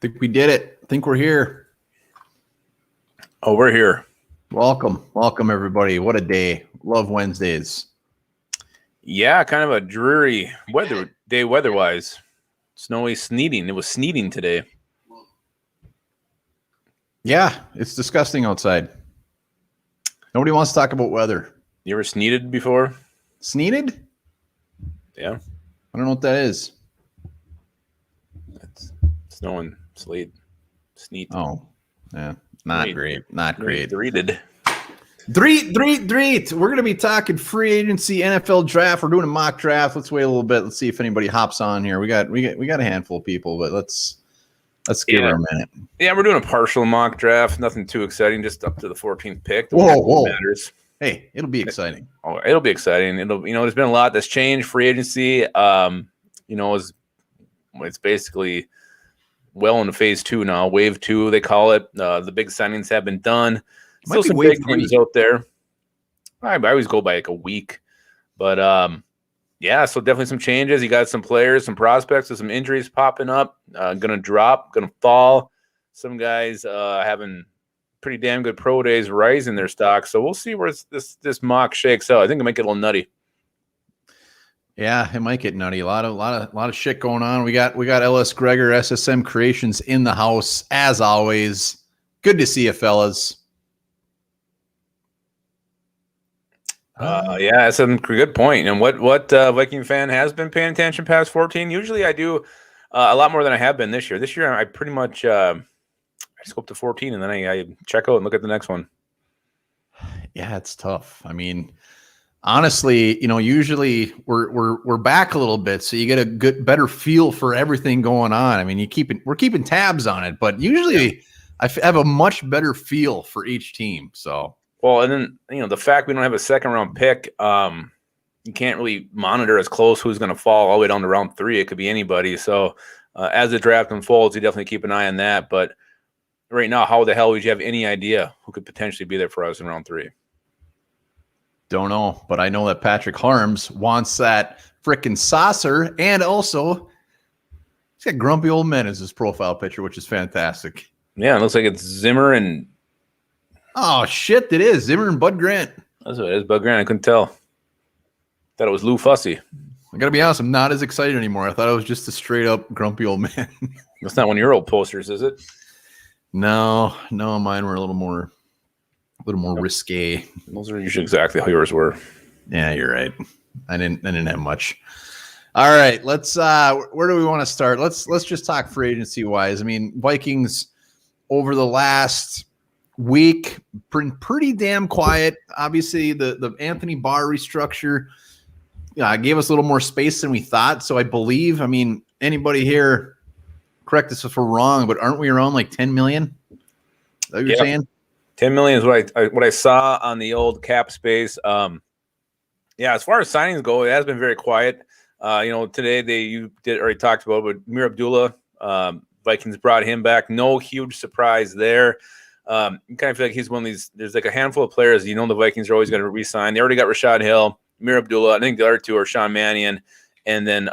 Think we did it. I think we're here. Oh, we're here. Welcome everybody. What a day. Love Wednesdays. Yeah, kind of a dreary day weather-wise. Snowy, sleeting. It was sleeting today. Yeah, it's disgusting outside. Nobody wants to talk about weather. You ever sneezed before? Sneezed? Yeah. I don't know what that is. It's snowing, sleet, sneet. Oh, yeah. Not great. Not great. Dreeted. Dreet. We're going to be talking free agency, NFL draft. We're doing a mock draft. Let's wait a little bit. Let's see if anybody hops on here. We got a handful of people, but let's give her a minute. Yeah, we're doing a partial mock draft. Nothing too exciting, just up to the 14th pick. Whoa. Matters. Hey, it'll be exciting. Oh, it'll be exciting. There's been a lot that's changed. Free agency, it's basically well into phase 2 now. Wave 2, they call it. The big signings have been done. Still some big names out there. I always go by like a week. But, so definitely some changes. You got some players, some prospects with some injuries popping up. Going to drop, going to fall. Some guys having pretty damn good pro days, rising their stock. So we'll see where this mock shakes out. I think it might get a little nutty. Yeah, it might get nutty. A lot of shit going on. We got LS Gregor, SSM Creations in the house as always. Good to see you, fellas. That's a good point. And what Viking fan has been paying attention past 14? Usually I do a lot more than I have been this year. This year I pretty much I just go up to 14 and then I check out and look at the next one. Yeah, it's tough. I mean, honestly, usually we're back a little bit, so you get a better feel for everything going on. I mean, we're keeping tabs on it, but usually I have a much better feel for each team. So. Well, and then, the fact we don't have a second-round pick, you can't really monitor as close who's going to fall all the way down to round 3. It could be anybody. So as the draft unfolds, you definitely keep an eye on that. But right now, how the hell would you have any idea who could potentially be there for us in round 3? Don't know, but I know that Patrick Harms wants that frickin' saucer, and also he's got grumpy old men as his profile picture, which is fantastic. Yeah, it looks like it's Zimmer and... Oh, shit, it is. Zimmer and Bud Grant. That's what it is, Bud Grant. I couldn't tell. Thought it was Lou Fussy. I got to be honest, I'm not as excited anymore. I thought it was just a straight-up grumpy old man. That's not one of your old posters, is it? No, mine were a little more risque. Those are usually exactly how yours were. Yeah, you're right. I didn't have much. All right, let's where do we want to start? Let's just talk free agency wise. I mean, Vikings over the last week pretty damn quiet. Obviously, the Anthony Barr restructure gave us a little more space than we thought. So I believe, anybody here, correct us if we're wrong, but aren't we around like 10 million? Is that what you're saying? 10 million is what I saw on the old cap space. As far as signings go, it has been very quiet. Today you already talked about, but Mir Abdullah, Vikings brought him back. No huge surprise there. You kind of feel like he's one of these. There's like a handful of players. The Vikings are always going to re-sign. They already got Rashad Hill, Mir Abdullah. I think the other two are Sean Mannion, and then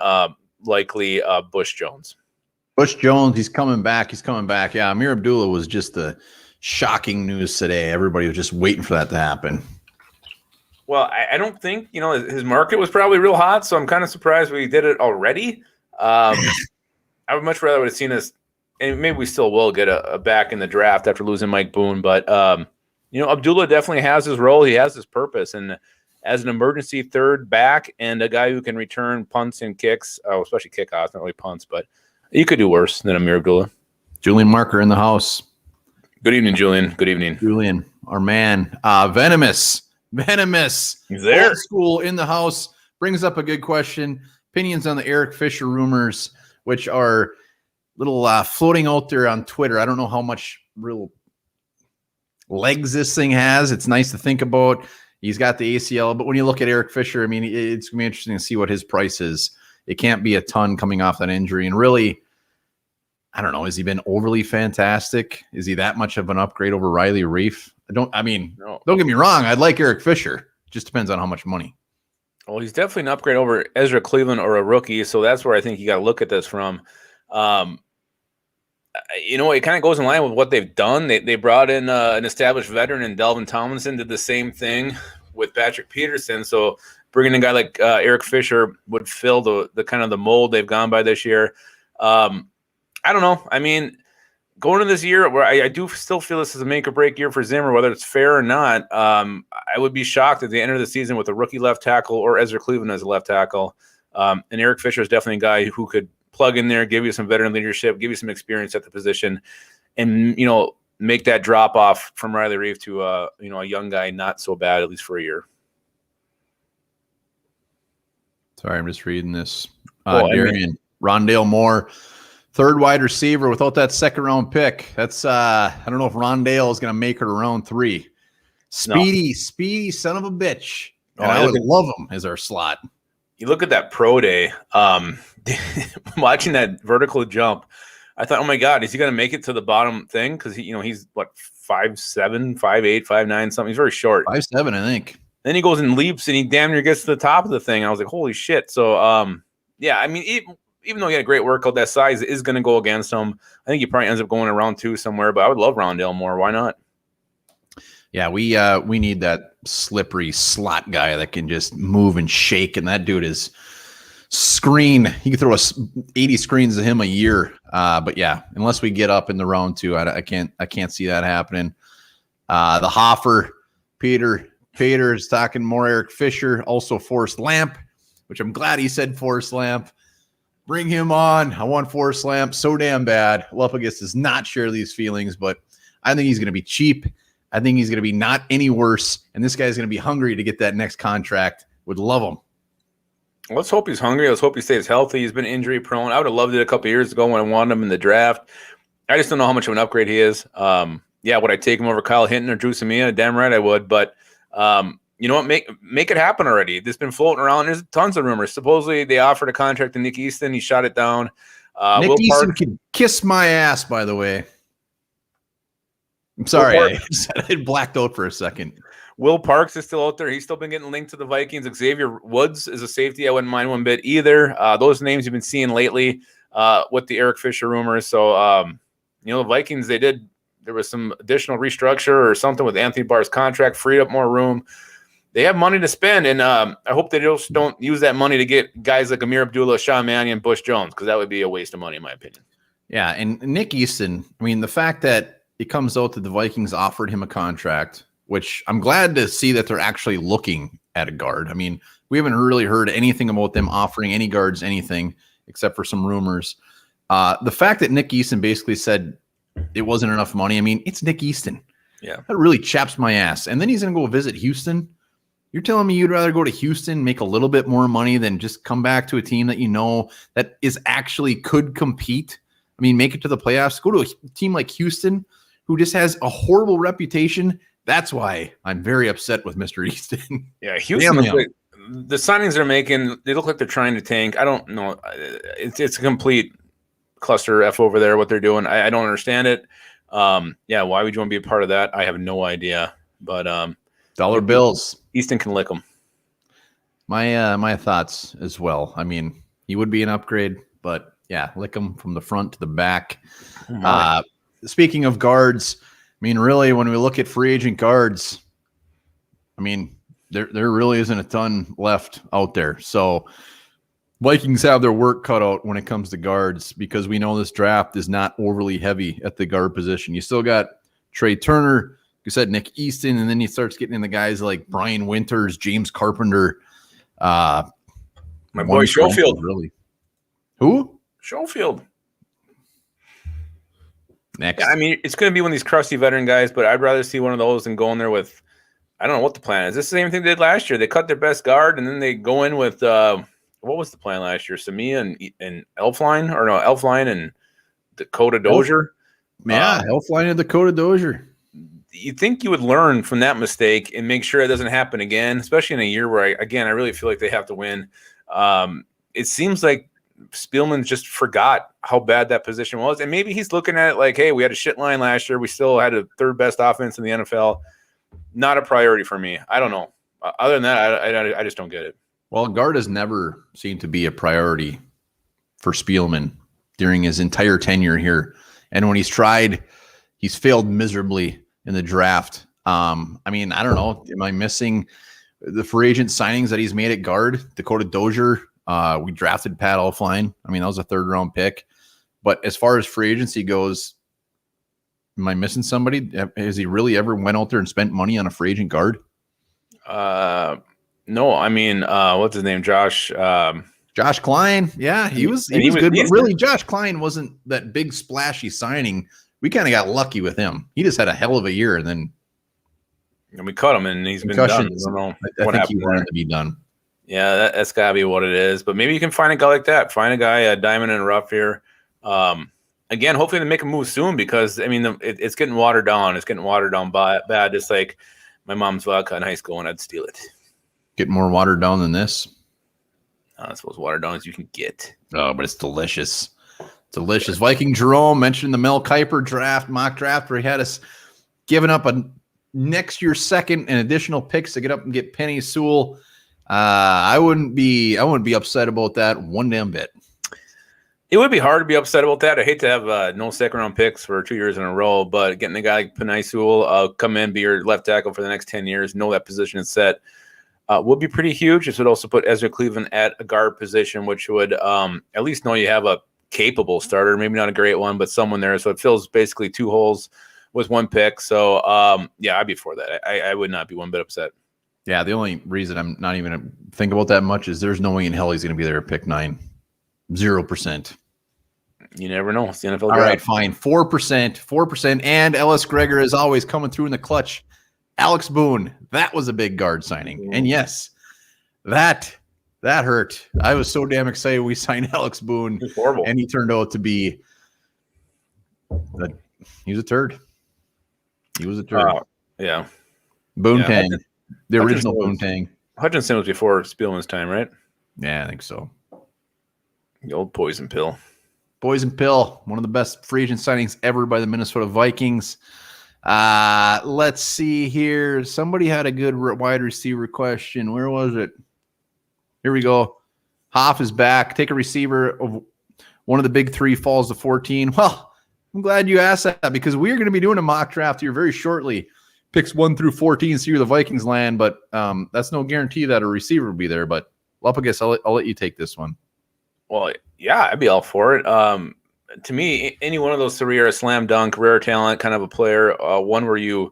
likely Bush Jones. Bush Jones, he's coming back. Yeah, Mir Abdullah was just the shocking news today. Everybody was just waiting for that to happen. Well, I don't think, his market was probably real hot, so I'm kind of surprised we did it already. I would much rather have seen us, and maybe we still will get a back in the draft after losing Mike Boone, but, Abdullah definitely has his role. He has his purpose, and as an emergency third back and a guy who can return punts and kicks, especially kickoffs, not really punts, but you could do worse than Amir Abdullah. Julian Marker in the house. Good evening, Julian. Good evening. Julian, our man. Venomous. He's there. Old school in the house. Brings up a good question. Opinions on the Eric Fisher rumors, which are little floating out there on Twitter. I don't know how much real legs this thing has. It's nice to think about. He's got the ACL, but when you look at Eric Fisher, it's going to be interesting to see what his price is. It can't be a ton coming off that injury. And really, I don't know. Has he been overly fantastic? Is he that much of an upgrade over Riley Reif? Don't get me wrong. I'd like Eric Fisher. Just depends on how much money. Well, he's definitely an upgrade over Ezra Cleveland or a rookie. So that's where I think you got to look at this from. you know, it kind of goes in line with what they've done. They brought in an established veteran, and Delvin Tomlinson did the same thing with Patrick Peterson. So bringing a guy like Eric Fisher would fill the kind of the mold they've gone by this year. I don't know. I mean, going into this year, where I do still feel this is a make or break year for Zimmer, whether it's fair or not. I would be shocked at the end of the season with a rookie left tackle or Ezra Cleveland as a left tackle. And Eric Fisher is definitely a guy who could plug in there, give you some veteran leadership, give you some experience at the position, and, you know, make that drop off from Riley Reeve to you know, a young guy not so bad, at least for a year. Sorry, I'm just reading this. Darian, Rondale Moore, third wide receiver without that second round pick. That's I don't know if Rondale is going to make it to round 3. Speedy son of a bitch. And I would love him as our slot. You look at that pro day, watching that vertical jump, I thought, oh my God, is he going to make it to the bottom thing? Because he's what, 5'7", 5'8", 5'9", something. He's very short. 5'7", I think. Then he goes and leaps, and he damn near gets to the top of the thing. I was like, holy shit. So, yeah, I mean, even though he had a great workout, that size is going to go against him. I think he probably ends up going in round 2 somewhere, but I would love Rondale Moore. Why not? Yeah, we need that slippery slot guy that can just move and shake, and that dude is screen. He can throw 80 screens to him a year. But yeah, unless we get up in the round 2, I can't see that happening. The Hoffer, Peter is talking more Eric Fisher, also Forrest Lamp, which I'm glad he said Forrest Lamp. Bring him on. I want Forrest Lamp so damn bad. Lupagus does not share these feelings, but I think he's going to be cheap. I think he's going to be not any worse, and this guy's going to be hungry to get that next contract. Would love him. Let's hope he's hungry. Let's hope he stays healthy. He's been injury prone. I would have loved it a couple years ago when I wanted him in the draft. I just don't know how much of an upgrade he is. Yeah, would I take him over Kyle Hinton or Drew Samia? Damn right I would. But you know what? Make it happen already. This has been floating around. There's tons of rumors. Supposedly they offered a contract to Nick Easton. He shot it down. Nick Easton can kiss my ass, by the way. I'm sorry, I blacked out for a second. Will Parks is still out there. He's still been getting linked to the Vikings. Xavier Woods is a safety. I wouldn't mind one bit either. Those names you've been seeing lately with the Eric Fisher rumors. So, you know, the Vikings, there was some additional restructure or something with Anthony Barr's contract, freed up more room. They have money to spend, and I hope they just don't use that money to get guys like Amir Abdullah, Sean Mannion, and Bush Jones, because that would be a waste of money, in my opinion. Yeah, and Nick Easton, I mean, the fact that it comes out that the Vikings offered him a contract, which I'm glad to see that they're actually looking at a guard. I mean, we haven't really heard anything about them offering any guards anything except for some rumors. The fact that Nick Easton basically said it wasn't enough money, I mean, it's Nick Easton. Yeah. That really chaps my ass. And then he's going to go visit Houston. You're telling me you'd rather go to Houston, make a little bit more money than just come back to a team that you know that is actually could compete? I mean, make it to the playoffs. Go to a team like Houston, who just has a horrible reputation. That's why I'm very upset with Mr. Easton. Yeah, Houston, the signings they're making, they look like they're trying to tank. I don't know. It's a complete cluster F over there, what they're doing. I don't understand it. Yeah, why would you want to be a part of that? I have no idea. But dollar bills. Easton can lick them. My thoughts as well. I mean, he would be an upgrade, but yeah, lick him from the front to the back. Speaking of guards, I mean, really, when we look at free agent guards, I mean, there really isn't a ton left out there. So Vikings have their work cut out when it comes to guards, because we know this draft is not overly heavy at the guard position. You still got Trey Turner, you said Nick Easton, and then you start getting in the guys like Brian Winters, James Carpenter. My boy Schofield. Really. Who? Schofield. Next. Yeah, I mean, it's going to be one of these crusty veteran guys, but I'd rather see one of those than go in there with, I don't know what the plan is. This is the same thing they did last year. They cut their best guard, and then they go in with, what was the plan last year? Samia and Elfline and Dakota Dozier. Yeah, Elfline and Dakota Dozier. You think you would learn from that mistake and make sure it doesn't happen again, especially in a year where, I really feel like they have to win. It seems like Spielman just forgot how bad that position was. And maybe he's looking at it like, hey, we had a shit line last year. We still had a third best offense in the NFL. Not a priority for me. I don't know. Other than that, I just don't get it. Well, guard has never seemed to be a priority for Spielman during his entire tenure here And when he's tried, he's failed miserably in the draft. I mean, I don't know. Am I missing the free agent signings that he's made at guard? Dakota Dozier. We drafted Pat Elflein. I mean, that was a 3rd round pick. But as far as free agency goes, am I missing somebody? Has he really ever went out there and spent money on a free agent guard? No, I mean, what's his name? Josh Klein. Yeah, he was good. But really, Josh Klein wasn't that big splashy signing. We kind of got lucky with him. He just had a hell of a year, and then we cut him, and he's been done. I don't know what happened. He wanted to be done. Yeah, that's got to be what it is. But maybe you can find a guy like that. Find a guy, a diamond in the rough here. Again, hopefully they make a move soon because, I mean, it's getting watered down. It's getting watered down bad, just like my mom's vodka in high school, and I'd steal it. Get more watered down than this? I suppose watered down as you can get. Oh, but it's delicious. Delicious. Viking Jerome mentioned the Mel Kiper mock draft, where he had us giving up a next year second and additional picks to get up and get Penie Sewell. I wouldn't be upset about that one damn bit. It would be hard to be upset about that. I hate to have no second-round picks for 2 years in a row, but getting a guy like Penie Sewell come in, be your left tackle for the next 10 years, know that position is set, would be pretty huge. This would also put Ezra Cleveland at a guard position, which would at least know you have a capable starter, maybe not a great one, but someone there. So it fills basically 2 holes with 1 pick. So, yeah, I'd be for that. I would not be one bit upset. Yeah, the only reason I'm not even going to think about that much is there's no way in hell he's going to be there at pick 9. 0%. You never know. It's the NFL. All right, fine. 4%. And Ellis Gregor is always coming through in the clutch. Alex Boone, that was a big guard signing. And yes, that hurt. I was so damn excited we signed Alex Boone. It's horrible. And he turned out to be he was a turd. He was a turd. Yeah. Boontang. The original Boontang. Hutchinson was before Spielman's time, right? Yeah, I think so. The old poison pill. Poison pill, one of the best free agent signings ever by the Minnesota Vikings. Let's see here. Somebody had a good wide receiver question. Where was it? Here we go. Hoff is back. Take a receiver of one of the big 3 falls to 14. Well, I'm glad you asked that because we're going to be doing a mock draft here very shortly. Picks 1 through 14, see where the Vikings land, but that's no guarantee that a receiver will be there. But Lupagus, I'll let you take this one. Well, yeah, I'd be all for it. To me, any one of those 3 are a slam dunk, rare talent kind of a player, one where you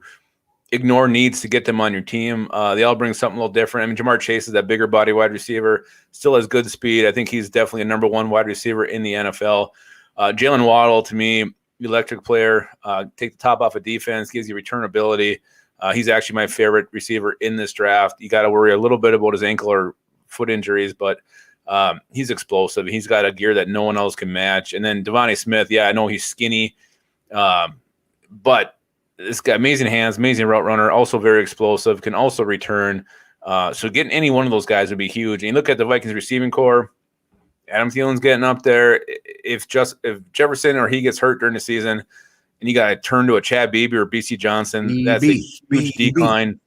ignore needs to get them on your team. They all bring something a little different. I mean, Jamar Chase is that bigger body wide receiver, still has good speed. I think he's definitely a number 1 wide receiver in the NFL. Jalen Waddle, to me, electric player, take the top off of defense, gives you returnability. He's actually my favorite receiver in this draft. You got to worry a little bit about his ankle or foot injuries, but he's explosive. He's got a gear that no one else can match. And then Devontae Smith, yeah, I know he's skinny, but this guy, amazing hands, amazing route runner, also very explosive, can also return. So getting any one of those guys would be huge. And you look at the Vikings receiving core, Adam Thielen's getting up there. If Jefferson or he gets hurt during the season and you got to turn to a Chad Beebe or BC Johnson, that's a huge decline.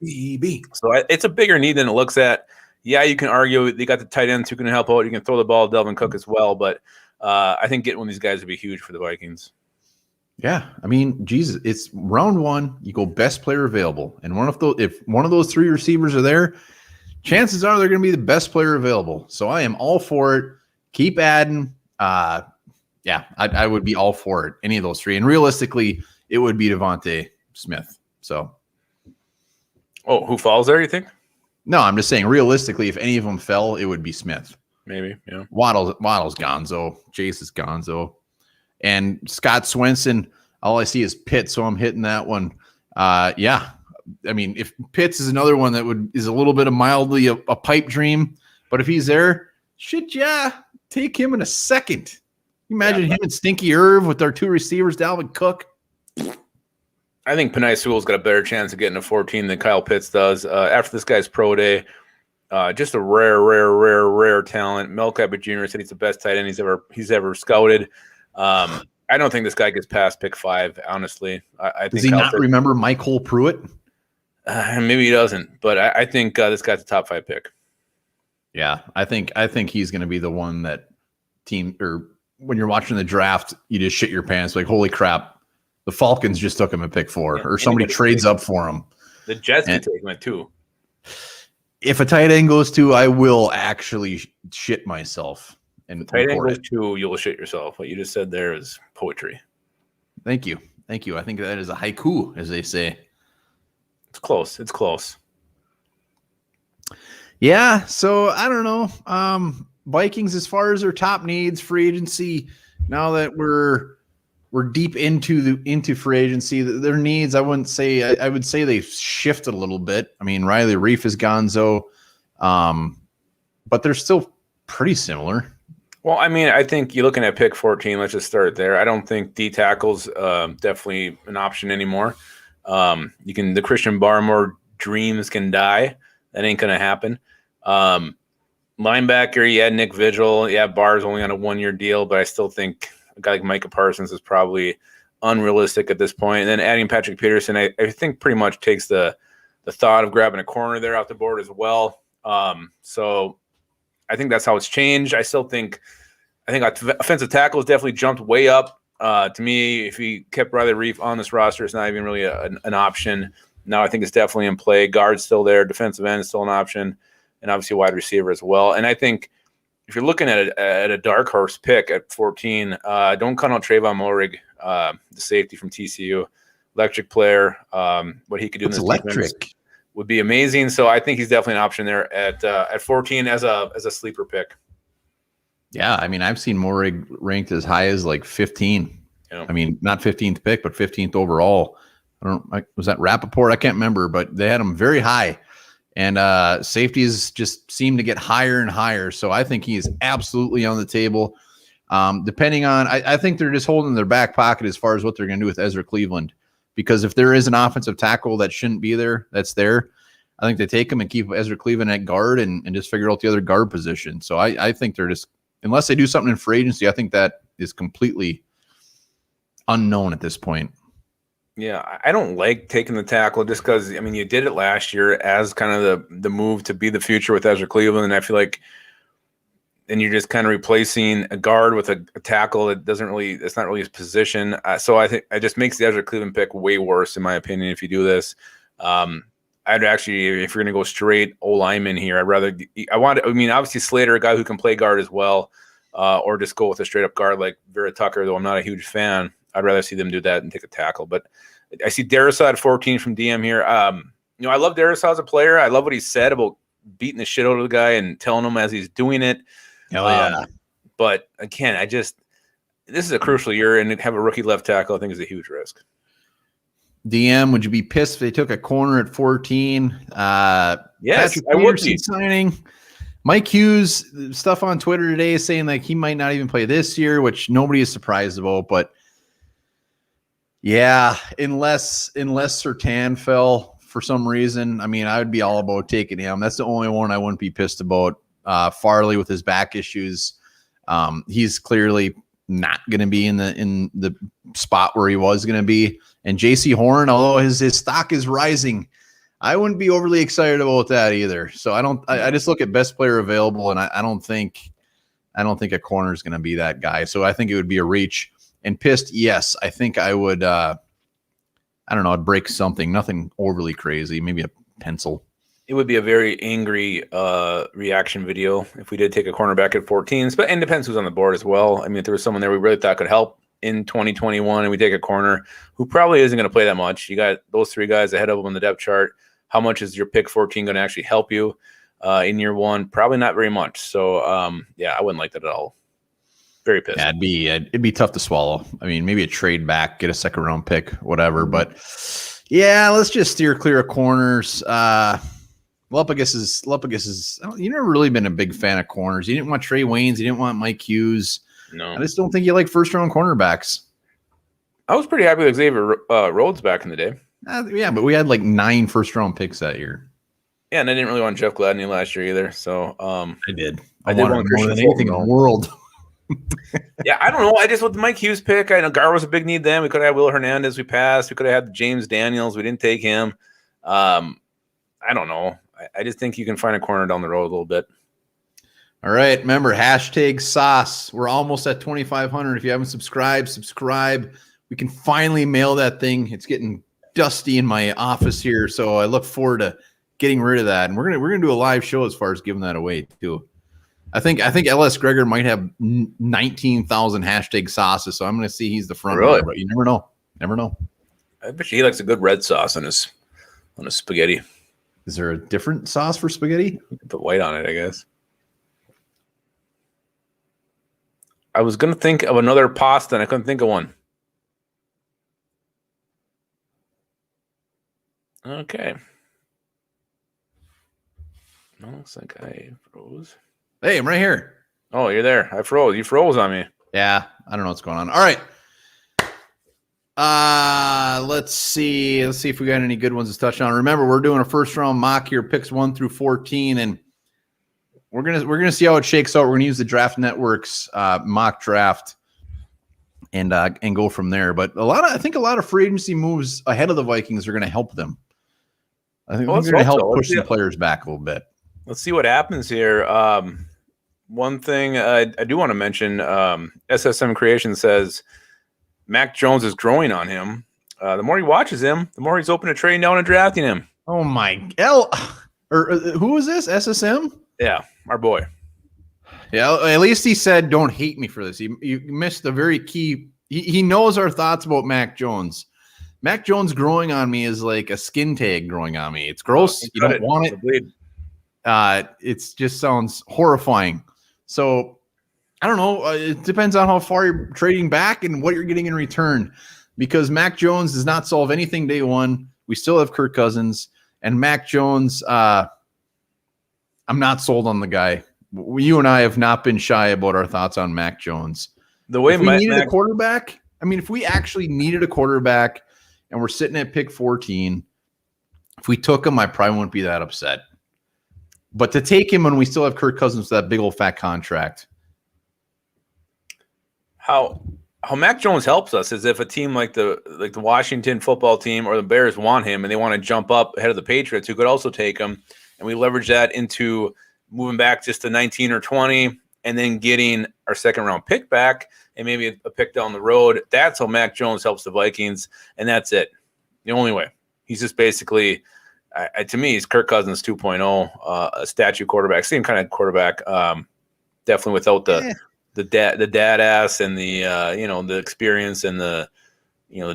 So it's a bigger need than it looks at. Yeah, you can argue they got the tight ends who can help out. You can throw the ball to Delvin Cook as well, but I think getting one of these guys would be huge for the Vikings. Yeah, I mean, Jesus, it's round 1. You go best player available, and if one of those 3 receivers are there, chances are they're going to be the best player available. So I am all for it. Keep adding. Yeah, I would be all for it. Any of those 3, and realistically, it would be Devontae Smith. So, who falls there? You think? No, I'm just saying realistically, if any of them fell, it would be Smith. Maybe, yeah. Waddle's gonzo. Chase is gonzo. And Scott Swenson, all I see is Pitt, so I'm hitting that one. Yeah. I mean, if Pitts is another one that is a little bit of mildly a pipe dream, but if he's there, shit, yeah, take him in a second. Imagine him and Stinky Irv with their 2 receivers, Dalvin Cook. I think Penie Sewell's got a better chance of getting a 14 than Kyle Pitts does. After this guy's pro day, just a rare talent. Mel Kiper Jr. said he's the best tight end he's ever scouted. I don't think this guy gets past pick 5, honestly. I think Does he not remember Michael Pruitt? Maybe he doesn't, but I think this guy's a top 5 pick. Yeah, I think he's going to be the one that team or when you're watching the draft, you just shit your pants like, holy crap, the Falcons just took him at pick 4, or somebody trades up for him. The Jets could take him at 2. If a tight end goes 2, I will actually shit myself. And tight end goes 2, you'll shit yourself. What you just said there is poetry. Thank you. Thank you. I think that is a haiku, as they say. It's close. It's close. Yeah. So I don't know. Vikings, as far as their top needs, free agency, now that we're deep into free agency, their needs, I wouldn't say, I would say they've shifted a little bit. I mean, Riley Reif is gonzo, but they're still pretty similar. Well, I mean, I think you're looking at pick 14. Let's just start there. I don't think D tackle's definitely an option anymore. The Christian Barmore dreams can die. That ain't going to happen. Linebacker, you had Nick Vigil. Yeah, Barr's only on a 1-year deal, but I still think a guy like Micah Parsons is probably unrealistic at this point. And then adding Patrick Peterson, I think pretty much takes the thought of grabbing a corner there off the board as well. So I think that's how it's changed. I think offensive tackle has definitely jumped way up. To me, if he kept Riley Reif on this roster, it's not even really an option. Now I think it's definitely in play. Guard's still there. Defensive end is still an option. And obviously wide receiver as well. And I think if you're looking at a dark horse pick at 14, don't cut out Trayvon Moehrig, the safety from TCU. Electric player. What he could do in this defense would be amazing. So I think he's definitely an option there at 14 as a sleeper pick. Yeah, I mean, I've seen Moehrig ranked as high as like 15. Yeah. I mean, not 15th pick, but 15th overall. Was that Rappaport? I can't remember, but they had him very high. And safeties just seem to get higher and higher. So I think he is absolutely on the table. Depending on, I think they're just holding their back pocket as far as what they're going to do with Ezra Cleveland. Because if there is an offensive tackle that shouldn't be there, that's there. I think they take him and keep Ezra Cleveland at guard and just figure out the other guard position. So I think they're just, unless they do something in free agency, I think that is completely unknown at this point. Yeah, I don't like taking the tackle just because, I mean, you did it last year as kind of the move to be the future with Ezra Cleveland. And I feel like then you're just kind of replacing a guard with a tackle that it's not really his position. So I think it just makes the Ezra Cleveland pick way worse, in my opinion, if you do this. I'd actually, if you're going to go straight O-lineman here, obviously Slater, a guy who can play guard as well, or just go with a straight up guard like Vera Tucker, though I'm not a huge fan. I'd rather see them do that and take a tackle. But I see Darisaw at 14 from DM here. I love Darisaw as a player. I love what he said about beating the shit out of the guy and telling him as he's doing it. Hell yeah. But again, this is a crucial year, and to have a rookie left tackle, I think, is a huge risk. DM, would you be pissed if they took a corner at 14? Yes, I would be. Signing Mike Hughes, stuff on Twitter today saying like he might not even play this year, which nobody is surprised about. But yeah, unless Surtain fell for some reason, I mean, I would be all about taking him. That's the only one I wouldn't be pissed about. Farley with his back issues, he's clearly not going to be in the spot where he was going to be. And JC Horn, although his stock is rising, I wouldn't be overly excited about that either. So I just look at best player available, and I don't think a corner is going to be that guy. So I think it would be a reach. And pissed, yes, I think I would. I don't know. I'd break something, nothing overly crazy, maybe a pencil. It would be a very angry reaction video if we did take a cornerback at 14. But it depends who's on the board as well. I mean, if there was someone there we really thought could help in 2021 and we take a corner who probably isn't going to play that much. You got those 3 guys ahead of them on the depth chart. How much is your pick 14 going to actually help you in year 1? Probably not very much. So, yeah, I wouldn't like that at all. Very pissed. Yeah, it'd be tough to swallow. I mean, maybe a trade back, get a second round pick, whatever. But yeah, let's just steer clear of corners. Lupagus is. You've never really been a big fan of corners. You didn't want Trey Waynes. You didn't want Mike Hughes. No, I just don't think you like first round cornerbacks. I was pretty happy with Xavier Rhodes back in the day. Yeah, but we had like 9 first round picks that year. Yeah, and I didn't really want Jeff Gladney last year either. So I did. I did want more than anything in the world. Yeah, I don't know. I just with the Mike Hughes pick, I know Gar was a big need then. We could have had Will Hernandez. We passed. We could have had James Daniels. We didn't take him. I don't know. I just think you can find a corner down the road a little bit. All right. Remember, hashtag sauce. We're almost at 2,500. If you haven't subscribed, subscribe. We can finally mail that thing. It's getting dusty in my office here, so I look forward to getting rid of that. And we're gonna do a live show as far as giving that away too. I think LS Gregor might have 19,000 hashtag sauces, so I'm gonna see he's the front runner, but you never know. Never know. I bet he likes a good red sauce on his spaghetti. Is there a different sauce for spaghetti? You can put white on it, I guess. I was gonna think of another pasta, and I couldn't think of one. Okay. No, looks like I froze. Hey, I'm right here. Oh, you're there. I froze. You froze on me. Yeah, I don't know what's going on. All right. Let's see. Let's see if we got any good ones to touch on. Remember, we're doing a first round mock here, picks 1 through 14, and we're gonna see how it shakes out. We're gonna use the Draft Network's mock draft and go from there. But I think a lot of free agency moves ahead of the Vikings are gonna help them. I think they're gonna help push some players back a little bit. Let's see what happens here. One thing I do want to mention, SSM Creations says Mac Jones is growing on him. The more he watches him, the more he's open to trading down and drafting him. Oh my who is this? SSM? Yeah, our boy. Yeah, at least he said, "Don't hate me for this." You missed the very key. He knows our thoughts about Mac Jones. Mac Jones growing on me is like a skin tag growing on me. It's gross. You don't want it. It just sounds horrifying. So I don't know. It depends on how far you're trading back and what you're getting in return. Because Mac Jones does not solve anything day one. We still have Kirk Cousins and Mac Jones. I'm not sold on the guy. You and I have not been shy about our thoughts on Mac Jones. The way we needed a quarterback, I mean, if we actually needed a quarterback and we're sitting at pick 14, if we took him, I probably wouldn't be that upset. But to take him when we still have Kirk Cousins with that big old fat contract. How Mac Jones helps us is if a team like the Washington football team or the Bears want him and they want to jump up ahead of the Patriots, who could also take him, and we leverage that into moving back just to 19 or 20 and then getting our second round pick back and maybe a pick down the road. That's how Mac Jones helps the Vikings, and that's it. The only way. He's just basically, to me, he's Kirk Cousins 2.0, a statue quarterback, same kind of quarterback, definitely without the dad ass and the the experience and the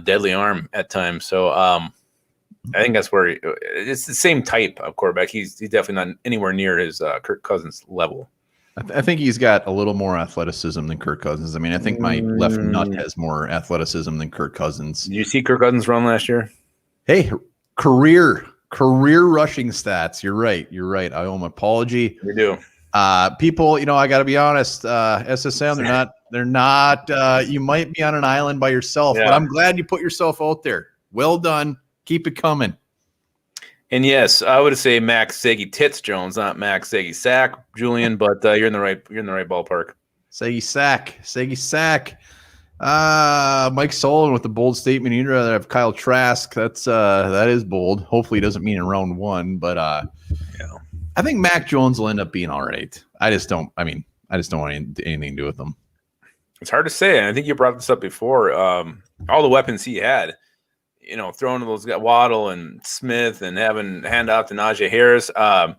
deadly arm at times. So I think that's where it's the same type of quarterback. He's definitely not anywhere near his Kirk Cousins level. I think he's got a little more athleticism than Kirk Cousins. I mean, I think my left nut has more athleticism than Kirk Cousins. Did you see Kirk Cousins run last year? Hey, career rushing stats. You're right. I owe him an apology. You do. People, I got to be honest. SSM, they're not. You might be on an island by yourself, but I'm glad you put yourself out there. Well done. Keep it coming. And yes, I would say Max Saggy Tits Jones, not Max Saggy Sack, Julian, but you're in the right ballpark. Saggy Sack. Mike Sullivan with the bold statement. You'd rather have Kyle Trask. That is bold. Hopefully, it doesn't mean in round one, but I think Mac Jones will end up being all right. I just don't want anything to do with them. It's hard to say, and I think you brought this up before. All the weapons he had. Throwing to those guys, Waddle and Smith, and having hand off to Najee Harris. How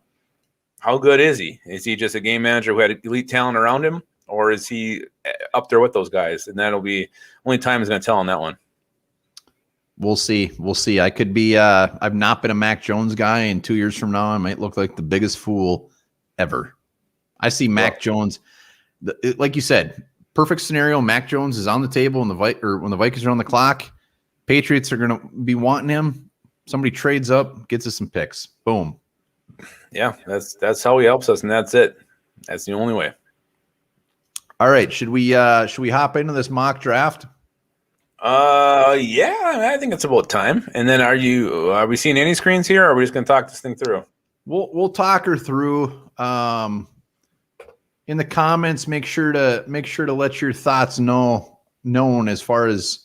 good is he? Is he just a game manager who had elite talent around him, or is he up there with those guys? And that'll be only time is going to tell on that one. We'll see. I could be. I've not been a Mac Jones guy, and 2 years from now, I might look like the biggest fool ever. I see Mac Jones, like you said, perfect scenario. Mac Jones is on the table, when the Vikings are on the clock. Patriots are going to be wanting him. Somebody trades up, gets us some picks. Boom. Yeah, that's how he helps us, and that's it. That's the only way. All right, should we hop into this mock draft? Yeah, I think it's about time. And then are we seeing any screens here, or are we just going to talk this thing through? We'll talk her through. In the comments, make sure to let your thoughts known as far as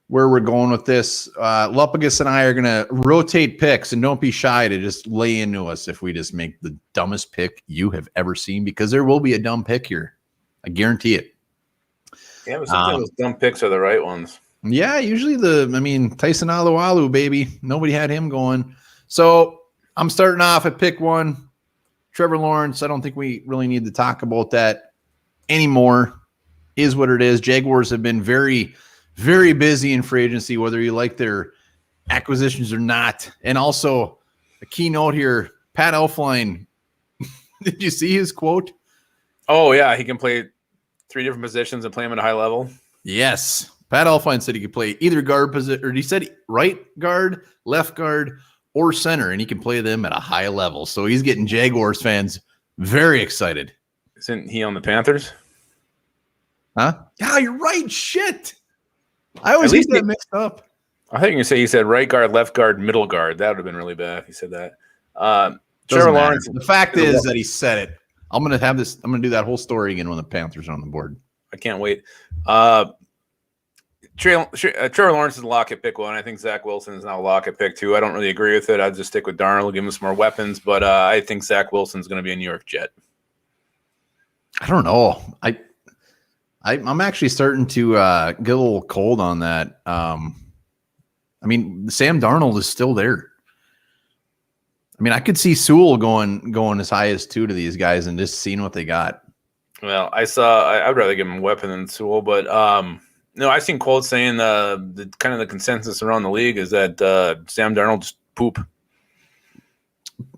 where we're going with this. Lupagus and I are going to rotate picks, and don't be shy to just lay into us if we just make the dumbest pick you have ever seen, because there will be a dumb pick here. I guarantee it. Yeah, but sometimes those dumb picks are the right ones. Yeah, usually Tyson Alualu, baby. Nobody had him going. So I'm starting off at pick 1, Trevor Lawrence. I don't think we really need to talk about that anymore. Is what it is. Jaguars have been very, very busy in free agency, whether you like their acquisitions or not. And also a keynote here, Pat Elflein. Did you see his quote? Oh, yeah. He can play 3 different positions and play them at a high level. Yes. Pat Elflein said he could play either guard position, or he said right guard, left guard, or center, and he can play them at a high level. So he's getting Jaguars fans very excited. Isn't he on the Panthers? Huh? Yeah, you're right. Shit. I always get that mixed up. I think you say he said right guard, left guard, middle guard. That would have been really bad if he said that. Trevor Lawrence. The fact is that he said it. I'm going to do that whole story again when the Panthers are on the board. I can't wait. Trevor Lawrence is a lock at pick 1. I think Zach Wilson is now a lock at pick 2. I don't really agree with it. I'd just stick with Darnold, give him some more weapons. But I think Zach Wilson is going to be a New York Jet. I don't know. I'm actually starting to get a little cold on that. Sam Darnold is still there. I mean, I could see Sewell going as high as 2 to these guys and just seeing what they got. Well, I'd rather give him a weapon than Sewell, but no, I've seen quotes saying the kind of the consensus around the league is that Sam Darnold just poop.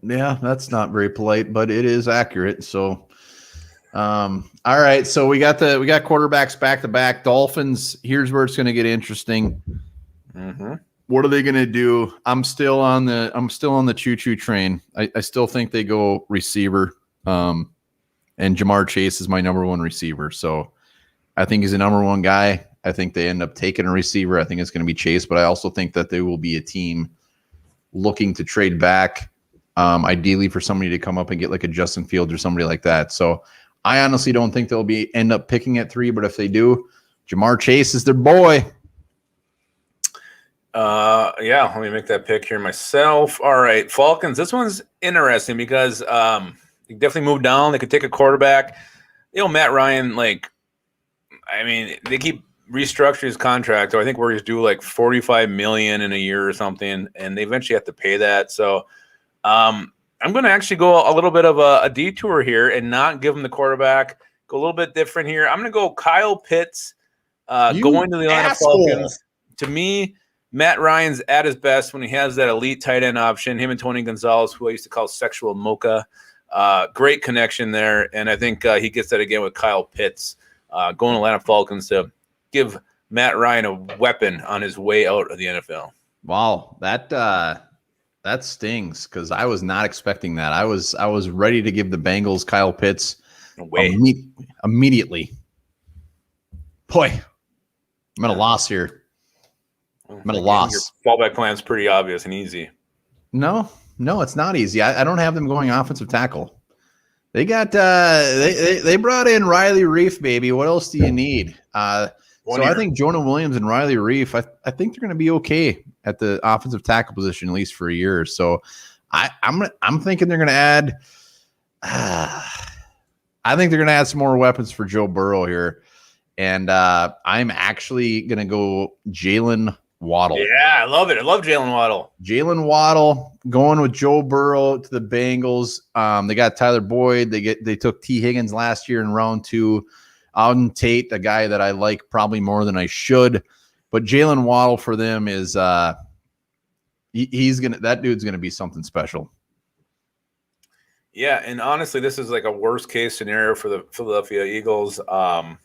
Yeah, that's not very polite, but it is accurate. So, all right. So we got quarterbacks back to back. Dolphins. Here's where it's going to get interesting. Mm-hmm. What are they going to do? I'm still on the choo-choo train. I still think they go receiver. And Jamar Chase is my number 1 receiver. So I think he's the number 1 guy. I think they end up taking a receiver. I think it's going to be Chase, but I also think that they will be a team looking to trade back, ideally for somebody to come up and get like a Justin Fields or somebody like that. So I honestly don't think they'll end up picking at 3, but if they do, Jamar Chase is their boy. Yeah, let me make that pick here myself. All right, Falcons. This one's interesting because they definitely moved down. They could take a quarterback. Matt Ryan, they keep restructuring his contract. I think where he's due like $45 million in a year or something, and they eventually have to pay that. So I'm going to actually go a little bit of a detour here and not give him the quarterback. Go a little bit different here. I'm going to go Kyle Pitts going to the Atlanta Falcons. To me, Matt Ryan's at his best when he has that elite tight end option. Him and Tony Gonzalez, who I used to call Sexual Mocha. Great connection there, and I think he gets that again with Kyle Pitts going to Atlanta Falcons to give Matt Ryan a weapon on his way out of the NFL. Wow, that stings because I was not expecting that. I was ready to give the Bengals Kyle Pitts immediately. Boy, I'm at a loss here. I'm at a loss. Your fallback plan's pretty obvious and easy. No, it's not easy. I don't have them going offensive tackle. They got they brought in Riley Reif, baby. What else do you need? I think Jonah Williams and Riley Reif, I think they're going to be okay at the offensive tackle position at least for a year. So I'm thinking they're going to add. I think they're going to add some more weapons for Joe Burrow here, and I'm actually going to go Jalen Waddle. Yeah, I love it. I love Jalen Waddle. Jalen Waddle going with Joe Burrow to the Bengals. They got Tyler Boyd. They took T. Higgins last year in round 2. Auden Tate, a guy that I like probably more than I should, but Jalen Waddle for them is that dude's gonna be something special. Yeah, and honestly, this is like a worst case scenario for the Philadelphia Eagles. I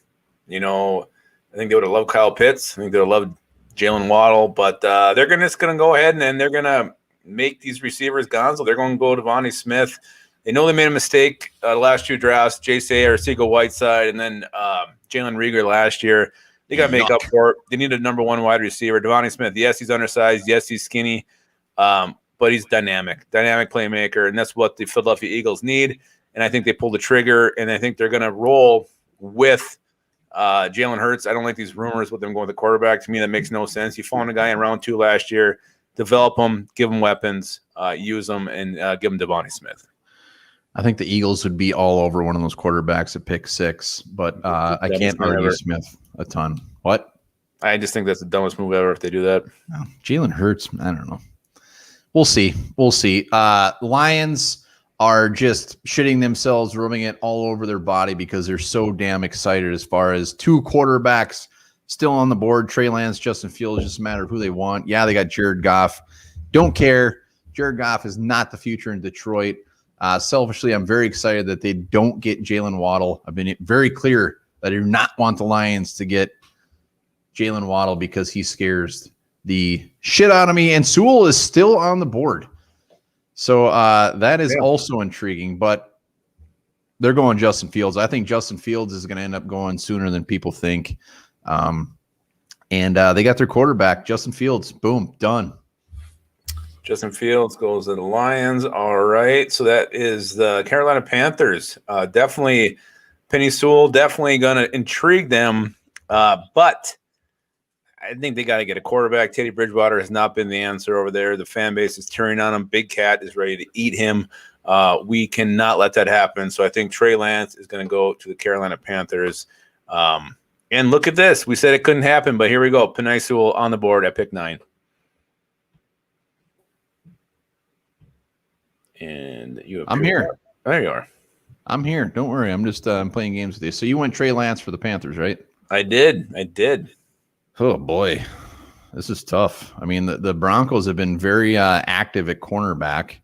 think they would have loved Kyle Pitts. I think they would have loved Jalen Waddle, but they're just going to go ahead and they're going to make these receivers gonzo. They're going to go to Devontae Smith. They know they made a mistake the last 2 drafts, J.C. Arcega-Whiteside, and then Jalen Reagor last year. They got to make up for it. They need a number 1 wide receiver. Devontae Smith, yes, he's undersized. Yes, he's skinny, but he's dynamic playmaker, and that's what the Philadelphia Eagles need. And I think they pulled the trigger, and I think they're going to roll with Jalen Hurts, I don't like these rumors with them going with the quarterback. To me, that makes no sense. You found a guy in round 2 last year, develop him, give him weapons, use them, and give him Devontae Smith. I think the Eagles would be all over one of those quarterbacks at pick 6, but I can't argue Smith a ton. What? I just think that's the dumbest move ever if they do that. No, Jalen Hurts, I don't know. We'll see. Lions are just shitting themselves, rubbing it all over their body because they're so damn excited as far as 2 quarterbacks still on the board. Trey Lance, Justin Fields, just a matter of who they want. Yeah, they got Jared Goff. Don't care. Jared Goff is not the future in Detroit. Selfishly, I'm very excited that they don't get Jalen Waddle. I've been very clear that I do not want the Lions to get Jalen Waddle because he scares the shit out of me. And Sewell is still on the board. So that is also intriguing, but they're going Justin Fields. I think Justin Fields is going to end up going sooner than people think. And they got their quarterback, Justin Fields. Boom, done. Justin Fields goes to the Lions. All right. So that is the Carolina Panthers. Definitely Penie Sewell, definitely going to intrigue them. But I think they got to get a quarterback. Teddy Bridgewater has not been the answer over there. The fan base is tearing on him. Big Cat is ready to eat him. We cannot let that happen. So I think Trey Lance is going to go to the Carolina Panthers. And look at this. We said it couldn't happen, but here we go. Penie Sewell on the board at pick 9. And I'm here. There you are. I'm here. Don't worry. I'm just playing games with you. So you went Trey Lance for the Panthers, right? I did. Oh, boy. This is tough. I mean, the Broncos have been very active at cornerback.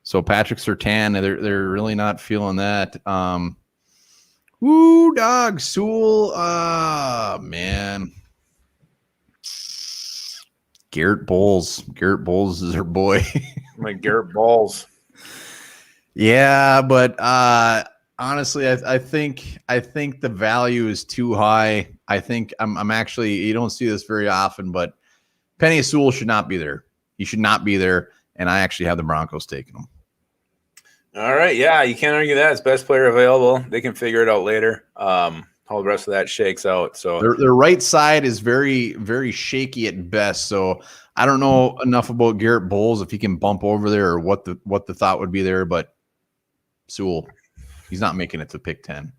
So Patrick Surtain, they're really not feeling that. Woo, dog. Sewell. Man. Garrett Bowles. Garrett Bowles is their boy. Like Garrett Balls. Yeah, but honestly, I think the value is too high. I think I'm actually, you don't see this very often, but Penie Sewell should not be there. He should not be there, and I actually have the Broncos taking him. All right, yeah, you can't argue that. It's best player available. They can figure it out later. How the rest of that shakes out. So their right side is very, very shaky at best. So I don't know enough about Garrett Bowles if he can bump over there or what the thought would be there, but Sewell, he's not making it to pick 10.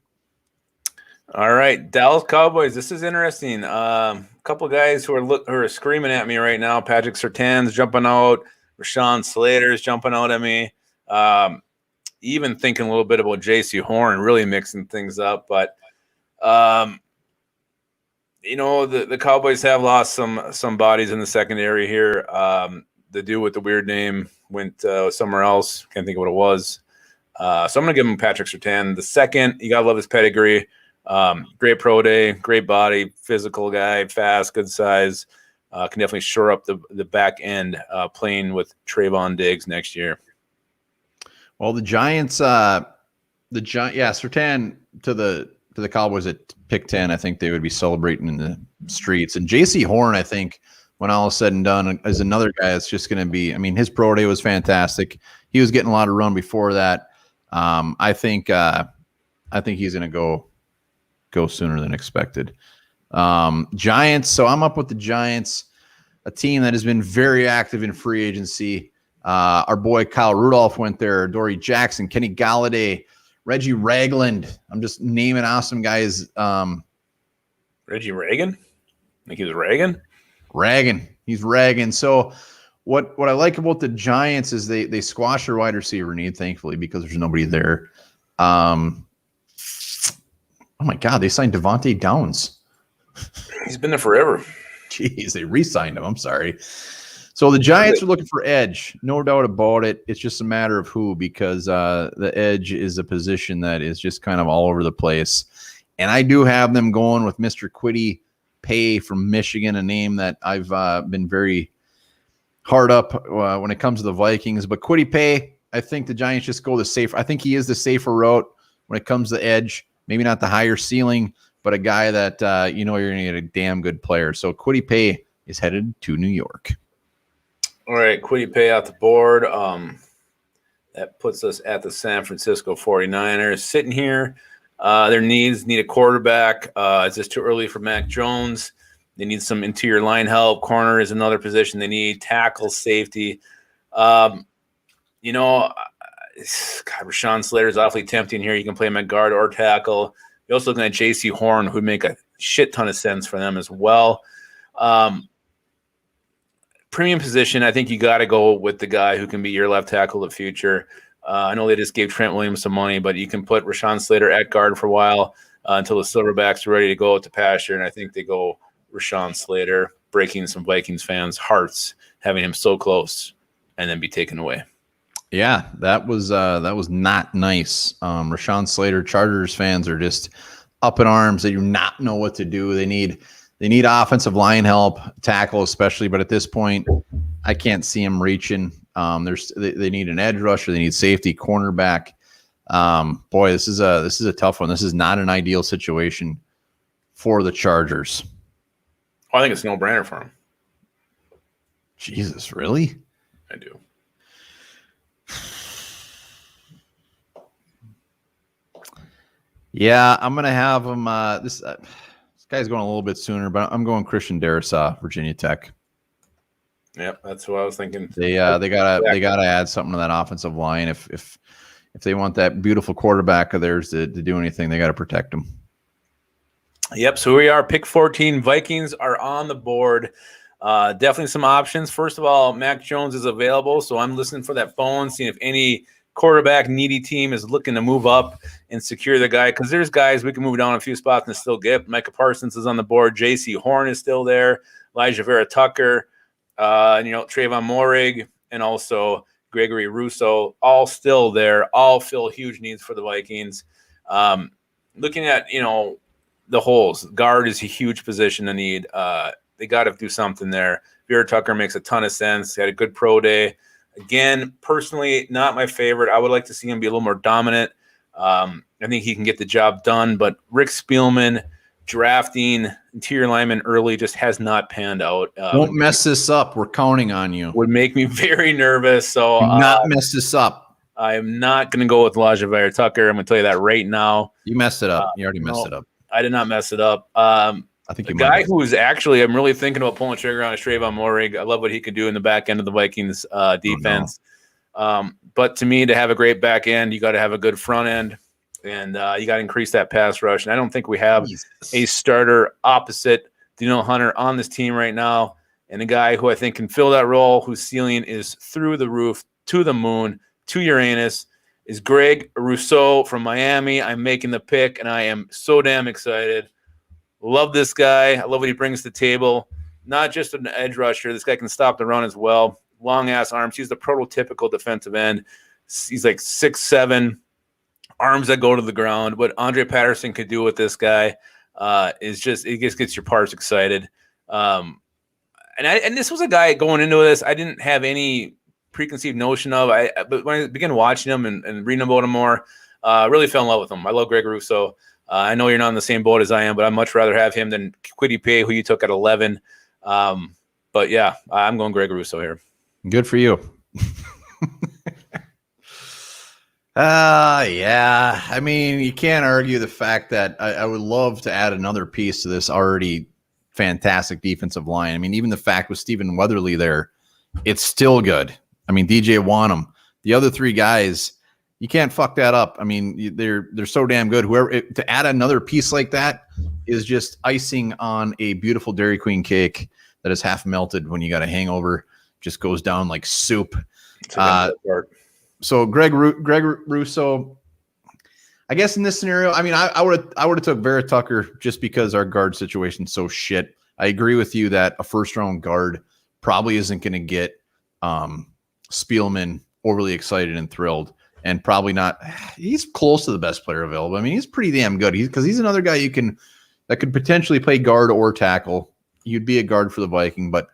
All right, Dallas Cowboys. This is interesting. A couple of guys who are screaming at me right now. Patrick Surtain's jumping out. Rashawn Slater's jumping out at me. Even thinking a little bit about J.C. Horn, really mixing things up. But the Cowboys have lost some bodies in the secondary here. The dude with the weird name went somewhere else. Can't think of what it was. So I'm going to give him Patrick Surtain. The second, you got to love his pedigree. Great pro day, great body, physical guy, fast, good size. Can definitely shore up the back end playing with Trayvon Diggs next year. Well, the Giants, Surtain to the Cowboys at pick 10. I think they would be celebrating in the streets. And J.C. Horn, I think, when all is said and done, is another guy that's just going to be. I mean, his pro day was fantastic. He was getting a lot of run before that. I think he's going to go sooner than expected. Giants. So I'm up with the Giants, a team that has been very active in free agency. Our boy Kyle Rudolph went there. Dory Jackson, Kenny Galladay, Reggie Ragland. I'm just naming awesome guys. Reggie Reagan? I think he was Reagan. Ragging. He's ragging. So what I like about the Giants is they squash their wide receiver need, thankfully, because there's nobody there. Oh my God, they signed Devontae Downs. He's been there forever. Jeez, they re-signed him. I'm sorry. So the Giants are looking for edge, no doubt about it. It's just a matter of who, because the edge is a position that is just kind of all over the place. And I do have them going with Mr. Kwity Paye from Michigan, a name that I've been very hard up when it comes to the Vikings. But Kwity Paye, I think the Giants just go the safer. I think he is the safer route when it comes to edge. Maybe not the higher ceiling, but a guy that you're going to get a damn good player. So Kwity Paye is headed to New York. All right, Kwity Paye out the board. That puts us at the San Francisco 49ers. Sitting here, Their needs need a quarterback. Is this too early for Mac Jones? They need some interior line help. Corner is another position they need. Tackle, safety. God, Rashawn Slater is awfully tempting here. You can play him at guard or tackle. You're also looking at J.C. Horn, who would make a shit ton of sense for them as well. Premium position, I think you got to go with the guy who can be your left tackle of the future. I know they just gave Trent Williams some money, but you can put Rashawn Slater at guard for a while until the Silverbacks are ready to go to pasture, and I think they go Rashawn Slater, breaking some Vikings fans' hearts, having him so close and then be taken away. Yeah, that was not nice. Rashawn Slater, Chargers fans are just up in arms. They do not know what to do. They need offensive line help, tackle especially, but at this point, I can't see them reaching. They need an edge rusher, they need safety, cornerback. Boy, this is a tough one. This is not an ideal situation for the Chargers. I think it's no brainer for him. Jesus, really? I do. Yeah, I'm gonna have him. This guy's going a little bit sooner, but I'm going Christian Darrisaw, Virginia Tech. Yep, that's what I was thinking. They gotta add something to that offensive line if they want that beautiful quarterback of theirs to do anything. They got to protect him. Yep. So we are pick 14. Vikings are on the board. Definitely some options. First of all, Mac Jones is available, so I'm listening for that phone, seeing if any quarterback needy team is looking to move up and secure the guy, because there's guys we can move down a few spots and still get. Micah Parsons is on the board. J.C. Horn is still there. Elijah Vera Tucker, Trayvon Moehrig, and also Gregory Rousseau, all still there. All fill huge needs for the Vikings. Looking at, the holes, guard is a huge position to need. They got to do something there. Vera Tucker makes a ton of sense. He had a good pro day. Again, personally, not my favorite. I would like to see him be a little more dominant. I think he can get the job done, but Rick Spielman drafting interior lineman early just has not panned out. Don't mess this up. We're counting on you. Would make me very nervous. So do not mess this up. I am not going to go with Elijah Vera Tucker. I'm going to tell you that right now. You messed it up. You already messed it up. I did not mess it up. I think the guy who is actually, I'm really thinking about pulling the trigger on, is Trayvon Moehrig. I love what he could do in the back end of the Vikings defense. Oh, no. But to me, to have a great back end, you got to have a good front end, and you got to increase that pass rush. And I don't think we have a starter opposite Daniel Hunter on this team right now. And a guy who I think can fill that role, whose ceiling is through the roof, to the moon, to Uranus, is Greg Rousseau from Miami. I'm making the pick, and I am so damn excited. Love this guy. I love what he brings to the table. Not just an edge rusher. This guy can stop the run as well. Long-ass arms. He's the prototypical defensive end. He's like 6'7", arms that go to the ground. What Andre Patterson could do with this guy it just gets your parts excited. And this was a guy going into this I didn't have any preconceived notion of. But when I began watching him and reading about him more, really fell in love with him. I love Greg Rousseau. I know you're not in the same boat as I am, but I'd much rather have him than Kwity Paye, who you took at 11. But yeah, I'm going Greg Rousseau here. Good for you. Yeah. I mean, you can't argue the fact that I would love to add another piece to this already fantastic defensive line. I mean, even the fact with Stephen Weatherly there, it's still good. I mean, DJ Wanham, the other three guys, you can't fuck that up. I mean, they're so damn good. To add another piece like that is just icing on a beautiful Dairy Queen cake that is half melted when you got a hangover. Just goes down like soup. So Greg Rousseau, I guess in this scenario, I mean, I would have took Vera Tucker just because our guard situation's so shit. I agree with you that a first round guard probably isn't going to get Spielman overly excited and thrilled. And probably not. He's close to the best player available. I mean, he's pretty damn good. Because he's another guy that could potentially play guard or tackle. You'd be a guard for the Viking, but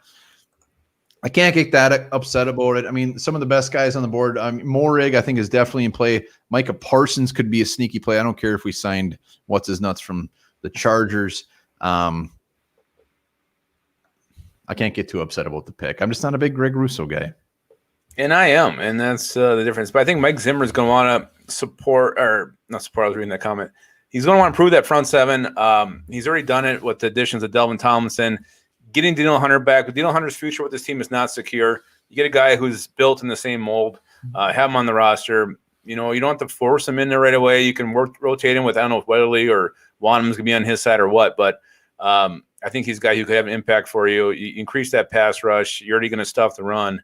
I can't get that upset about it. I mean, some of the best guys on the board. Moehrig, I think, is definitely in play. Micah Parsons could be a sneaky play. I don't care if we signed what's his nuts from the Chargers. I can't get too upset about the pick. I'm just not a big Greg Rousseau guy. And I am, and that's the difference. But I think Mike Zimmer is going to want to support, or not support, I was reading that comment, he's going to want to improve that front seven. He's already done it with the additions of Delvin Tomlinson. Getting Daniel Hunter back, but Daniel Hunter's future with this team is not secure. You get a guy who's built in the same mold, have him on the roster. You know, you don't have to force him in there right away. You can rotate him with, I don't know if Weatherly or Wanham's going to be on his side or what, but I think he's a guy who could have an impact for you. You increase that pass rush. You're already going to stuff the run.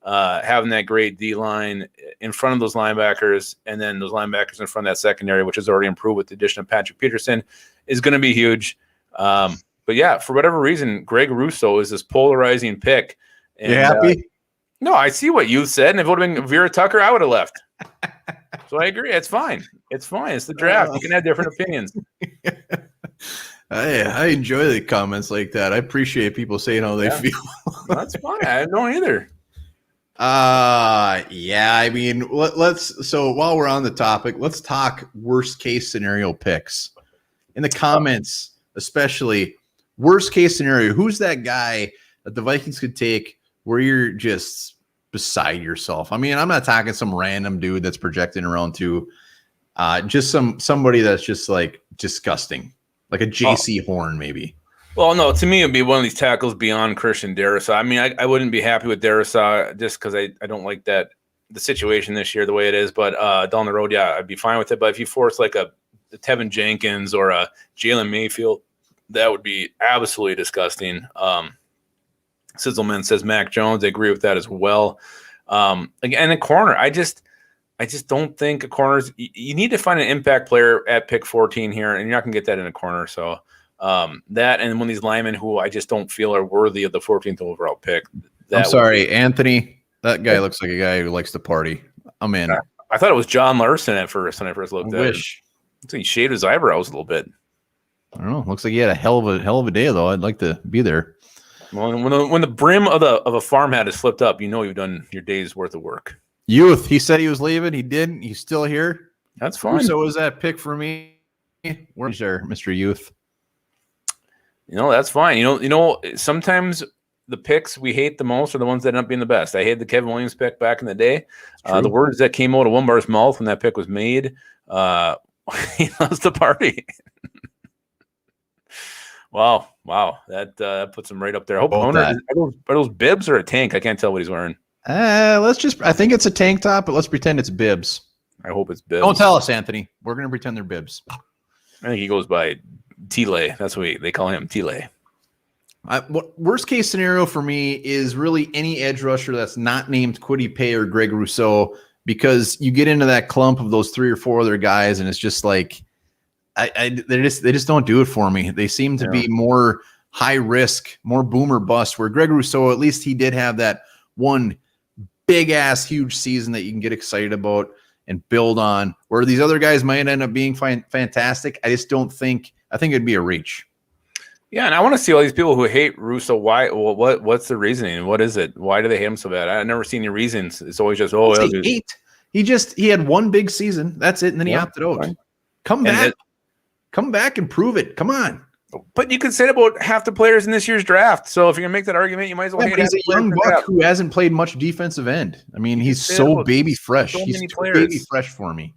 Having that great D-line in front of those linebackers and then those linebackers in front of that secondary, which has already improved with the addition of Patrick Peterson, is going to be huge. But yeah, for whatever reason, Greg Rousseau is this polarizing pick. And, you happy? No, I see what you said. And if it would have been Vera Tucker, I would have left. So I agree. It's fine. It's fine. It's the draft. You can have different opinions. I enjoy the comments like that. I appreciate people saying how they feel. That's fine. I don't either. Yeah. I mean, let's. So while we're on the topic, let's talk worst case scenario picks in the comments, especially. Worst case scenario, who's that guy that the Vikings could take where you're just beside yourself? I mean, I'm not talking some random dude that's projecting around to just somebody that's just like disgusting, like a JC Horn maybe. Well, no, to me, it'd be one of these tackles beyond Christian Darrisaw. I mean, I wouldn't be happy with Darrisaw just because I don't like the situation this year the way it is. But down the road, yeah, I'd be fine with it. But if you force like a Tevin Jenkins or a Jalen Mayfield, that would be absolutely disgusting. Sizzleman says Mac Jones. I agree with that as well. Again, a corner. I just don't think a corner's. You need to find an impact player at pick 14 here, and you're not going to get that in a corner. So that and one of these linemen who I just don't feel are worthy of the 14th overall pick. I'm sorry, Anthony. That guy looks like a guy who likes to party. I'm in. I thought it was John Larson at first when I first looked at it. Looks like he shaved his eyebrows a little bit. I don't know. Looks like he had a hell of a day though. I'd like to be there. Well, when the brim of a farm hat is flipped up, you know you've done your day's worth of work. Youth. He said he was leaving. He didn't. He's still here. That's fine. So was that pick for me? Where's there, Mr. Youth? You know, that's fine. You know, sometimes the picks we hate the most are the ones that end up being the best. I hated the Kevin Williams pick back in the day. The words that came out of Wimbar's mouth when that pick was made, he loves to party. Wow. That puts him right up there. Are those bibs or a tank? I can't tell what he's wearing. I think it's a tank top, but let's pretend it's bibs. I hope it's bibs. Don't tell us, Anthony. We're going to pretend they're bibs. I think he goes by Tile. That's what they call him, Tile. Worst case scenario for me is really any edge rusher that's not named Kwity Paye or Greg Rousseau, because you get into that clump of those 3 or 4 other guys, and it's just like they just don't do it for me. They seem to be more high risk, more boomer bust. Where Greg Rousseau, at least he did have that one big ass huge season that you can get excited about and build on. Where these other guys might end up being fantastic, I just don't think. I think it'd be a reach. Yeah, and I want to see all these people who hate Rousseau. Why? Well, what's the reasoning? What is it? Why do they hate him so bad? I've never seen any reasons. It's always just he had one big season. That's it, and then he opted out. Fine. Come back and prove it. Come on. But you could say that about half the players in this year's draft. So if you're gonna make that argument, you might as well. Yeah, he's a young buck who hasn't played much defensive end. I mean, he's so baby fresh. He's baby fresh for me.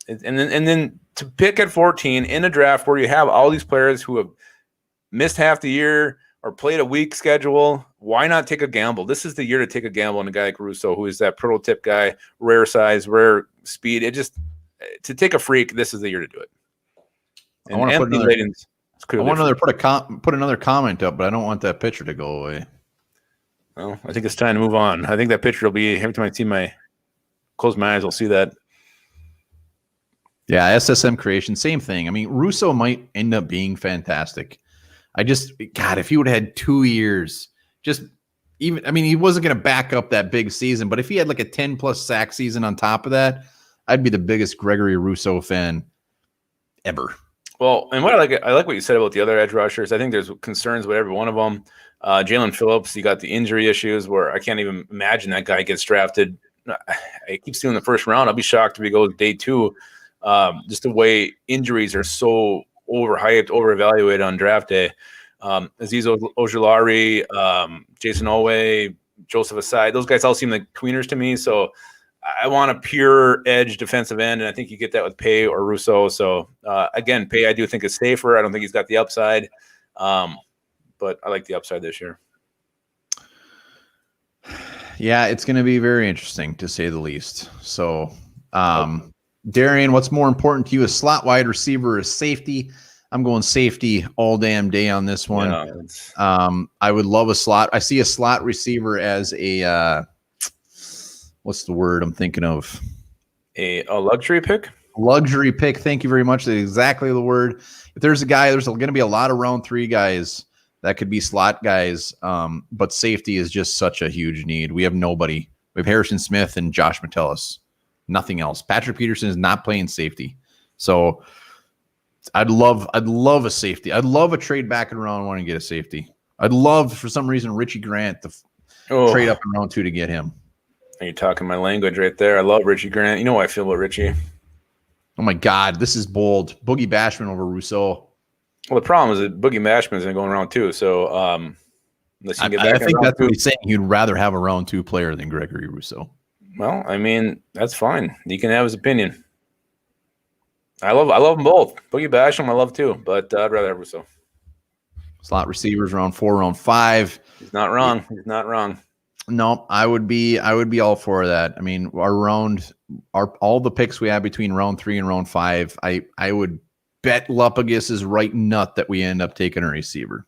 And then to pick at 14 in a draft where you have all these players who have missed half the year or played a weak schedule, why not take a gamble? This is the year to take a gamble on a guy like Rousseau, who is that prototype guy, rare size, rare speed. To take a freak, this is the year to do it. And I want to put another comment up, but I don't want that picture to go away. Well, I think it's time to move on. I think that picture will be every time close my eyes, I'll see that. Yeah, SSM Creations, same thing. I mean, Rousseau might end up being fantastic. If he would have had 2 years, he wasn't going to back up that big season, but if he had like a 10+ sack season on top of that, I'd be the biggest Gregory Rousseau fan ever. Well, and I like what you said about the other edge rushers. I think there's concerns with every one of them. Jalen Phillips, you got the injury issues where I can't even imagine that guy gets drafted. I keep seeing the first round. I'll be shocked if he goes day 2. Just the way injuries are so overhyped, overevaluated on draft day. Aziz Ojulari, Jason Owe, Joseph Asai, those guys all seem like tweeners to me. So I want a pure edge defensive end, and I think you get that with Pay or Rousseau. So again, Pay I do think is safer. I don't think he's got the upside, but I like the upside this year. Yeah, it's going to be very interesting to say the least. So, Darian, what's more important to you, a slot wide receiver or a safety? I'm going safety all damn day on this one. Yeah, I would love a slot. I see a slot receiver as a what's the word I'm thinking of? A luxury pick? Luxury pick. Thank you very much. That's exactly the word. If there's a guy, there's going to be a lot of round 3 guys that could be slot guys, but safety is just such a huge need. We have nobody. We have Harrison Smith and Josh Metellus. Nothing else. Patrick Peterson is not playing safety. So I'd love a safety. I'd love a trade back in round 1 and get a safety. I'd love, for some reason, Richie Grant to trade up in round 2 to get him. You're talking my language right there. I love Richie Grant. You know how I feel about Richie. Oh, my God. This is bold. Boogie Bashman over Rousseau. Well, the problem is that Boogie Bashman is going around 2. So unless you get back, I think that's what he's saying. You'd rather have a round 2 player than Gregory Rousseau. Well, I mean, that's fine. He can have his opinion. I love them both. Boogie Basham, I love too, but I'd rather have Rousseau. Slot receivers round 4, round 5. He's not wrong. He's not wrong. No, I would be all for that. I mean, all the picks we have between round 3 and round 5, I would bet Lupagus's right nut that we end up taking a receiver.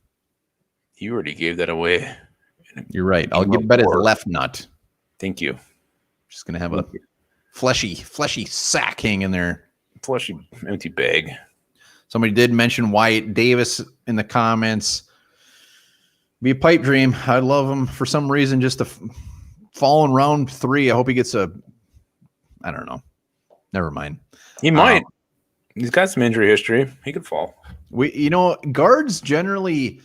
You already gave that away. You're right. I'll bet his left nut. Thank you. Just gonna have a fleshy sack hanging there. Fleshy empty bag. Somebody did mention Wyatt Davis in the comments. Be a pipe dream. I'd love him for some reason just to fall in round 3. I hope he gets I don't know. Never mind. He might. He's got some injury history. He could fall. Guards generally,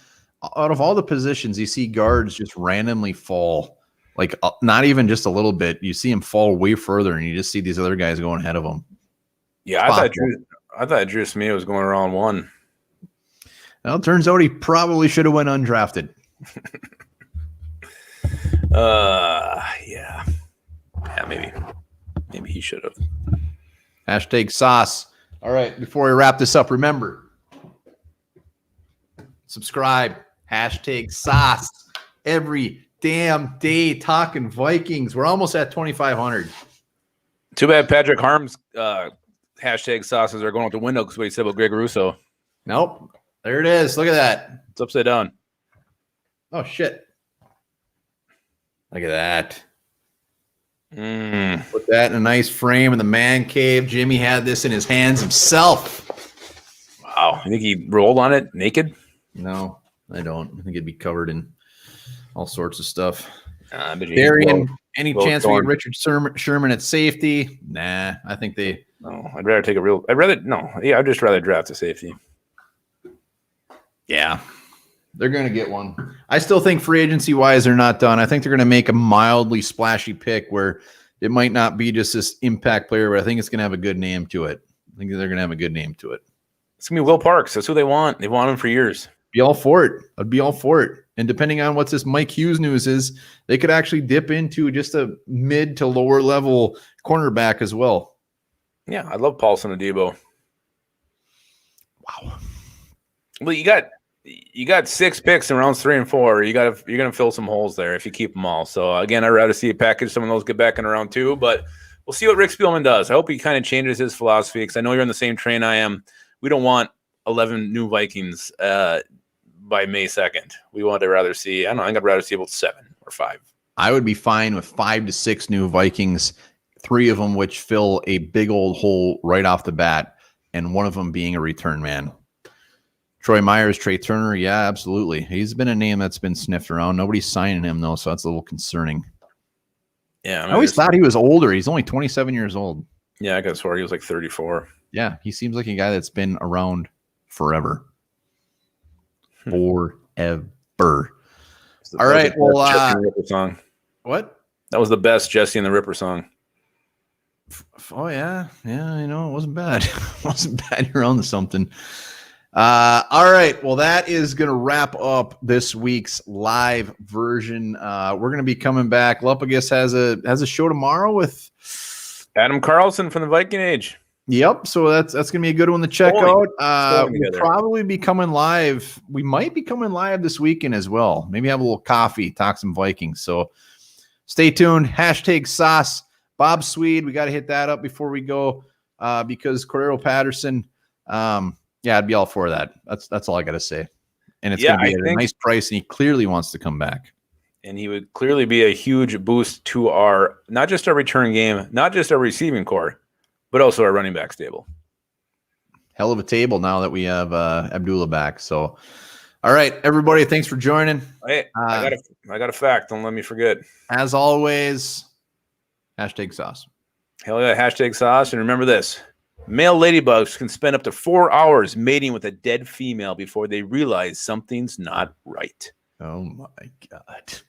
out of all the positions, you see guards just randomly fall. Like not even just a little bit. You see him fall way further, and you just see these other guys going ahead of him. Yeah, I thought Drew Smith was going around 1. Well, it turns out he probably should have went undrafted. Yeah, maybe he should have. Hashtag sauce. All right, before we wrap this up, remember, subscribe. Hashtag sauce. Every damn day talking Vikings. We're almost at 2,500. Too bad Patrick Harm's hashtag sauces are going out the window because what he said about Greg Rousseau. Nope. There it is. Look at that. It's upside down. Oh, shit. Look at that. Put that in a nice frame in the man cave. Jimmy had this in his hands himself. Wow. You think he rolled on it naked? No, I don't. I think it'd be covered in all sorts of stuff. Darian, any chance we get Richard Sherman at safety? Nah, I think they. No, I'd just rather draft a safety. Yeah, they're going to get one. I still think free agency wise, they're not done. I think they're going to make a mildly splashy pick where it might not be just this impact player, but I think it's going to have a good name to it. I think they're going to have a good name to it. It's going to be Will Parks. That's who they want. They want him for years. Be all for it. I'd be all for it. And depending on what this Mike Hughes news is, they could actually dip into just a mid to lower level cornerback as well. Yeah, I love Paulson Adebo. Wow. Well, you got 6 picks in rounds 3 and 4. You're gonna fill some holes there if you keep them all. So again, I'd rather see a package some of those get back in round 2, but we'll see what Rick Spielman does. I hope he kind of changes his philosophy because I know you're on the same train I am. We don't want 11 new Vikings by May 2nd. We want to rather see. I think I'd rather see about 7 or 5. I would be fine with 5 to 6 new Vikings, 3 of them which fill a big old hole right off the bat, and one of them being a return man. Troy Myers, Trey Turner, yeah, absolutely. He's been a name that's been sniffed around. Nobody's signing him, though, so that's a little concerning. Yeah, I always thought he was older. He's only 27 years old. Yeah, I could have sworn he was like 34. Yeah, he seems like a guy that's been around forever. Forever. All right, well, song. What? That was the best Jesse and the Ripper song. Oh, yeah. Yeah, it wasn't bad. It wasn't bad. You're on to something. All right. Well, that is going to wrap up this week's live version. We're going to be coming back. Lupagus has a show tomorrow with Adam Carlson from the Viking Age. Yep. So that's going to be a good one to check out. We'll probably be coming live. We might be coming live this weekend as well. Maybe have a little coffee, talk some Vikings. So stay tuned. #sauce. Bob Swede. We got to hit that up before we go because Cordero Patterson. Yeah, I'd be all for that. That's all I got to say. And it's going to be at a nice price, and he clearly wants to come back. And he would clearly be a huge boost to our, not just our return game, not just our receiving core, but also our running back stable. Hell of a table now that we have Abdullah back. So, all right, everybody, thanks for joining. Hey, I got a fact. Don't let me forget. As always, #sauce. Hell yeah, #sauce. And remember this. Male ladybugs can spend up to 4 hours mating with a dead female before they realize something's not right. Oh, my God.